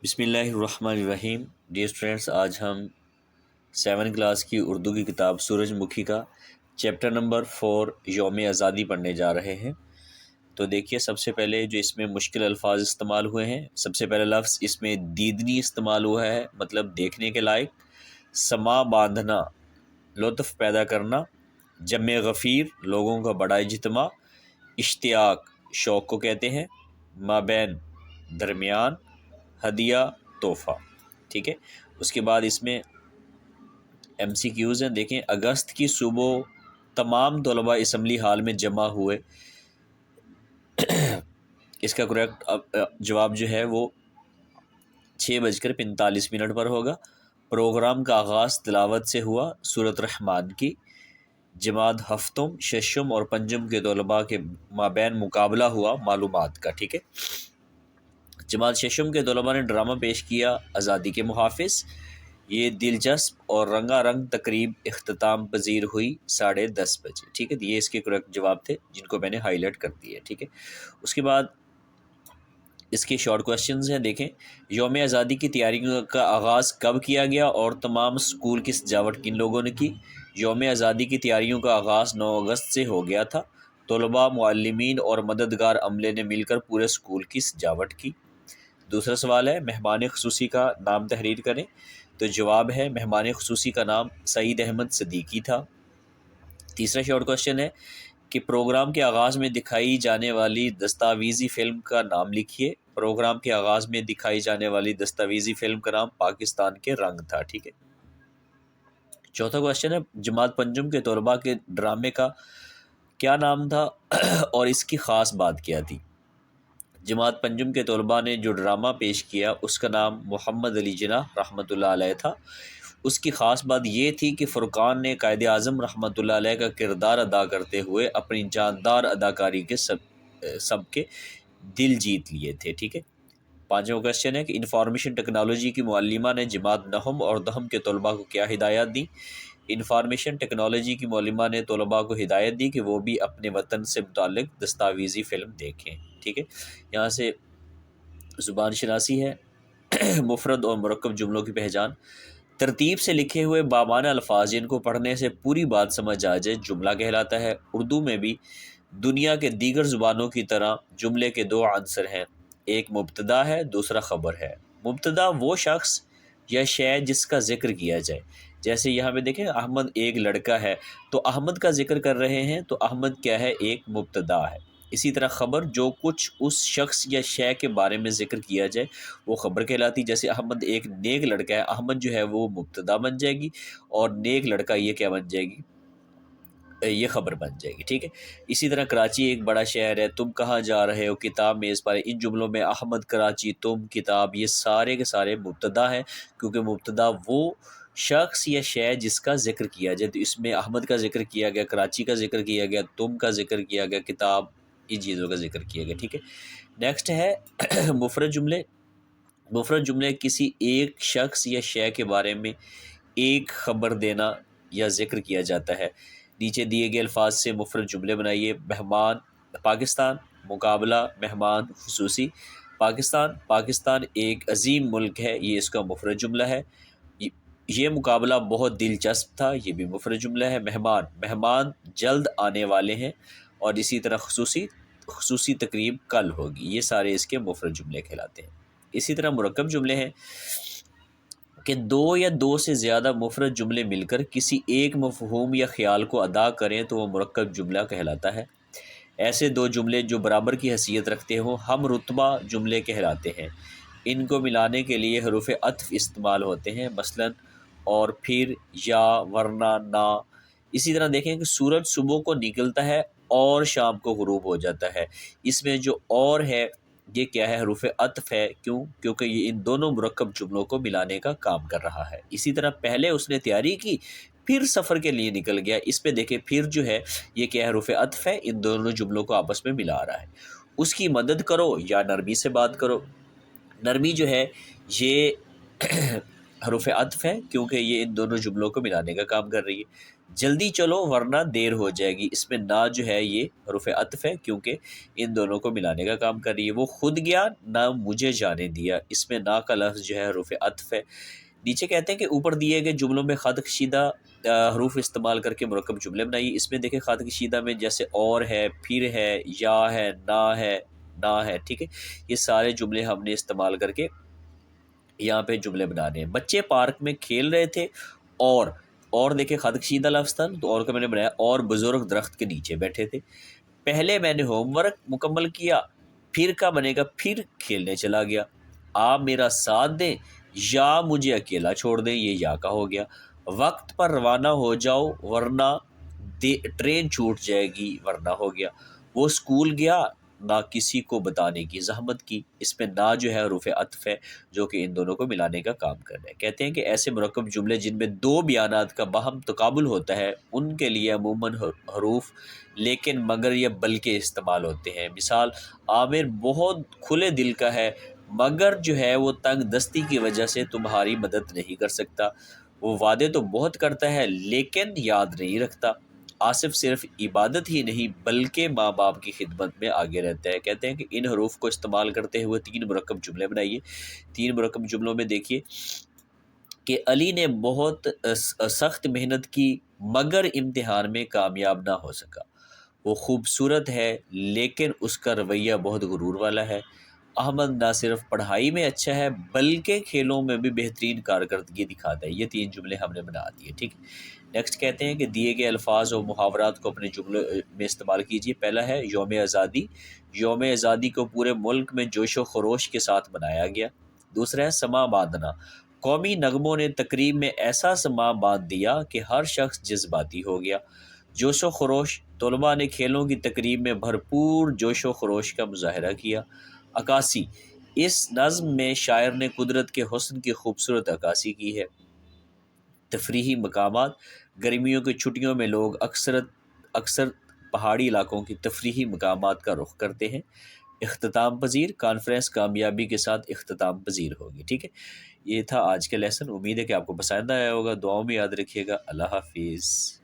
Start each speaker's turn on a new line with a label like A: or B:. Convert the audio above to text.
A: بسم اللہ الرحمن الرحیم۔ ڈیئر اسٹوڈینٹس، آج ہم 7 کلاس کی اردو کی کتاب سورج مکھی کا چیپٹر نمبر 4 یوم آزادی پڑھنے جا رہے ہیں۔ تو دیکھیے، سب سے پہلے جو اس میں مشکل الفاظ استعمال ہوئے ہیں، سب سے پہلا لفظ اس میں دیدنی استعمال ہوا ہے، مطلب دیکھنے کے لائق۔ سما باندھنا، لطف پیدا کرنا۔ جمع غفیر، لوگوں کا بڑا اجتماع۔ اشتیاق، شوق کو کہتے ہیں۔ مابین، درمیان۔ ہدیہ، تحفہ۔ ٹھیک ہے، اس کے بعد اس میں MCQs ہیں۔ دیکھیں، اگست کی صبح تمام طلباء اسمبلی ہال میں جمع ہوئے۔ اس کا کریکٹ جواب جو ہے وہ 6:45 پر ہوگا۔ پروگرام کا آغاز تلاوت سے ہوا سورۃ الرحمن کی۔ جماعت ہفتم، ششم اور پنجم کے طلباء کے مابین مقابلہ ہوا معلومات کا۔ ٹھیک ہے، جماعت ششم کے طلباء نے ڈرامہ پیش کیا آزادی کے محافظ۔ یہ دلچسپ اور رنگا رنگ تقریب اختتام پذیر ہوئی 10:30 بجے۔ ٹھیک ہے، یہ اس کے کریکٹ جواب تھے جن کو میں نے ہائی لائٹ کر دیا ہے۔ ٹھیک ہے، اس کے بعد اس کے شارٹ کوشچنز ہیں۔ دیکھیں، یوم آزادی کی تیاریوں کا آغاز کب کیا گیا اور تمام اسکول کی سجاوٹ کن لوگوں نے کی؟ یوم آزادی کی تیاریوں کا آغاز 9 اگست سے ہو گیا تھا۔ طلباء، معلمین اور مددگار عملے نے مل کر پورے اسکول کی سجاوٹ کی۔ دوسرا سوال ہے، مہمان خصوصی کا نام تحریر کریں۔ تو جواب ہے، مہمان خصوصی کا نام سعید احمد صدیقی تھا۔ تیسرا شارٹ کوشچن ہے کہ پروگرام کے آغاز میں دکھائی جانے والی دستاویزی فلم کا نام لکھیے۔ پروگرام کے آغاز میں دکھائی جانے والی دستاویزی فلم کا نام پاکستان کے رنگ تھا۔ ٹھیک ہے، چوتھا کوشچن ہے، جماعت پنجم کے طلباء کے ڈرامے کا کیا نام تھا اور اس کی خاص بات کیا تھی؟ جماعت پنجم کے طلباء نے جو ڈرامہ پیش کیا اس کا نام محمد علی جناح رحمۃ اللہ علیہ تھا۔ اس کی خاص بات یہ تھی کہ فرقان نے قائد اعظم رحمۃ اللہ علیہ کا کردار ادا کرتے ہوئے اپنی جاندار اداکاری کے سب کے دل جیت لیے تھے۔ ٹھیک ہے، پانچواں کوشچن ہے کہ انفارمیشن ٹیکنالوجی کی معلمہ نے جماعت نہم اور دہم کے طلباء کو کیا ہدایات دیں؟ انفارمیشن ٹیکنالوجی کی معلمہ نے طلباء کو ہدایت دی کہ وہ بھی اپنے وطن سے متعلق دستاویزی فلم دیکھیں۔ ٹھیک ہے، یہاں سے زبان شناسی ہے، مفرد اور مرکب جملوں کی پہچان۔ ترتیب سے لکھے ہوئے بامعنی الفاظ جن کو پڑھنے سے پوری بات سمجھ آ جائے جملہ کہلاتا ہے۔ اردو میں بھی دنیا کے دیگر زبانوں کی طرح جملے کے 2 عنصر ہیں، ایک مبتدا ہے، دوسرا خبر ہے۔ مبتدا وہ شخص یا شے جس کا ذکر کیا جائے، جیسے یہاں پہ دیکھیں احمد ایک لڑکا ہے، تو احمد کا ذکر کر رہے ہیں تو احمد کیا ہے؟ ایک مبتدا ہے۔ اسی طرح خبر جو کچھ اس شخص یا شے کے بارے میں ذکر کیا جائے وہ خبر کہلاتی۔ جیسے احمد ایک نیک لڑکا ہے، احمد جو ہے وہ مبتدا بن جائے گی اور نیک لڑکا یہ کیا بن جائے گی؟ یہ خبر بن جائے گی۔ ٹھیک ہے، اسی طرح کراچی ایک بڑا شہر ہے، تم کہاں جا رہے ہو، کتاب میز پر۔ ان جملوں میں احمد، کراچی، تم، کتاب، یہ سارے کے سارے مبتدا ہیں، کیونکہ مبتدا وہ شخص یا شے جس کا ذکر کیا جائے۔ تو اس میں احمد کا ذکر کیا گیا، کراچی کا ذکر کیا گیا، تم کا ذکر کیا گیا، کتاب، ان چیزوں کا ذکر کیا گیا۔ ٹھیک ہے، نیکسٹ ہے مفرد جملے۔ مفرد جملے کسی ایک شخص یا شے کے بارے میں ایک خبر دینا یا ذکر کیا جاتا ہے۔ نیچے دیے گئے الفاظ سے مفرد جملے بنائیے۔ مہمان، پاکستان، مقابلہ، مہمان خصوصی۔ پاکستان ایک عظیم ملک ہے، یہ اس کا مفرد جملہ ہے۔ یہ مقابلہ بہت دلچسپ تھا، یہ بھی مفرد جملہ ہے۔ مہمان جلد آنے والے ہیں، اور اسی طرح خصوصی تقریب کل ہوگی، یہ سارے اس کے مفرد جملے کہلاتے ہیں۔ اسی طرح مرکب جملے ہیں کہ 2 یا 2 سے زیادہ مفرد جملے مل کر کسی ایک مفہوم یا خیال کو ادا کریں تو وہ مرکب جملہ کہلاتا ہے۔ ایسے 2 جملے جو برابر کی حیثیت رکھتے ہوں ہم رتبہ جملے کہلاتے ہیں۔ ان کو ملانے کے لیے حروف عطف استعمال ہوتے ہیں، مثلا اور، پھر، یا، ورنہ، نہ۔ اسی طرح دیکھیں کہ سورج صبح کو نکلتا ہے اور شام کو غروب ہو جاتا ہے۔ اس میں جو اور ہے یہ کیا ہے؟ حروف عطف ہے۔ کیوں؟ کیونکہ یہ ان دونوں مرکب جملوں کو ملانے کا کام کر رہا ہے۔ اسی طرح پہلے اس نے تیاری کی، پھر سفر کے لیے نکل گیا، اس پہ دیکھیں پھر جو ہے یہ کیا ہے؟ حروف عطف ہے، ان دونوں جملوں کو آپس میں ملا رہا ہے۔ اس کی مدد کرو یا نرمی سے بات کرو۔ نرمی جو ہے یہ حروف عطف ہے کیونکہ یہ ان دونوں جملوں کو ملانے کا کام کر رہی ہے۔ جلدی چلو ورنہ دیر ہو جائے گی، اس میں نہ جو ہے یہ حروف عطف ہے کیونکہ ان دونوں کو ملانے کا کام کر رہی ہے۔ وہ خود گیا نہ مجھے جانے دیا، اس میں نہ کا لفظ جو ہے حروف عطف ہے۔ نیچے کہتے ہیں کہ اوپر دیے گئے جملوں میں خط کشیدہ حروف استعمال کر کے مرکب جملے بنائیے۔ اس میں دیکھیں خط کشیدہ میں جیسے اور ہے، پھر ہے، یا ہے، نہ ہے، ٹھیک ہے، یہ سارے جملے ہم نے استعمال کر کے یہاں پہ جملے بنانے ہیں۔ بچے پارک میں کھیل رہے تھے اور دیکھیں خط کشیدہ لفظ تھا تو اور کا میں نے بنایا، اور بزرگ درخت کے نیچے بیٹھے تھے۔ پہلے میں نے ہوم ورک مکمل کیا، پھر کا بنے گا پھر کھیلنے چلا گیا۔ آپ میرا ساتھ دیں یا مجھے اکیلا چھوڑ دیں، یہ یا کا ہو گیا۔ وقت پر روانہ ہو جاؤ ورنہ ٹرین چھوٹ جائے گی، ورنہ ہو گیا۔ وہ اسکول گیا نہ کسی کو بتانے کی زحمت کی، اس میں نہ جو ہے حروف عطف ہے جو کہ ان دونوں کو ملانے کا کام کر رہے ہیں۔ کہتے ہیں کہ ایسے مرکب جملے جن میں دو بیانات کا باہم تقابل ہوتا ہے ان کے لیے عموماً حروف لیکن مگر یا بلکہ استعمال ہوتے ہیں۔ مثال، عامر بہت کھلے دل کا ہے مگر جو ہے وہ تنگ دستی کی وجہ سے تمہاری مدد نہیں کر سکتا۔ وہ وعدے تو بہت کرتا ہے لیکن یاد نہیں رکھتا۔ آصف صرف عبادت ہی نہیں بلکہ ماں باپ کی خدمت میں آگے رہتا ہے۔ کہتے ہیں کہ ان حروف کو استعمال کرتے ہوئے 3 مرکب جملے بنائیے۔ 3 مرکب جملوں میں دیکھیے کہ علی نے بہت سخت محنت کی مگر امتحان میں کامیاب نہ ہو سکا۔ وہ خوبصورت ہے لیکن اس کا رویہ بہت غرور والا ہے۔ احمد نہ صرف پڑھائی میں اچھا ہے بلکہ کھیلوں میں بھی بہترین کارکردگی دکھاتا ہے۔ یہ 3 جملے ہم نے بنا دیے، ٹھیک ہے۔ نیکسٹ کہتے ہیں کہ دیے گئے الفاظ اور محاورات کو اپنے جملوں میں استعمال کیجیے۔ پہلا ہے یوم آزادی۔ یوم آزادی کو پورے ملک میں جوش و خروش کے ساتھ منایا گیا۔ دوسرا ہے سماں باندھنا۔ قومی نغموں نے تقریب میں ایسا سماں باندھ دیا کہ ہر شخص جذباتی ہو گیا۔ جوش و خروش، طلباء نے کھیلوں کی تقریب میں بھرپور جوش و خروش کا مظاہرہ کیا۔ عکاسی، اس نظم میں شاعر نے قدرت کے حسن کی خوبصورت عکاسی کی ہے۔ تفریحی مقامات، گرمیوں کی چھٹیوں میں لوگ اکثر پہاڑی علاقوں کی تفریحی مقامات کا رخ کرتے ہیں۔ اختتام پذیر، کانفرنس کامیابی کے ساتھ اختتام پذیر ہوگی، ٹھیک ہے۔ یہ تھا آج کا لیسن، امید ہے کہ آپ کو پسند آیا ہوگا۔ دعاؤں میں یاد رکھیے گا۔ اللہ حافظ۔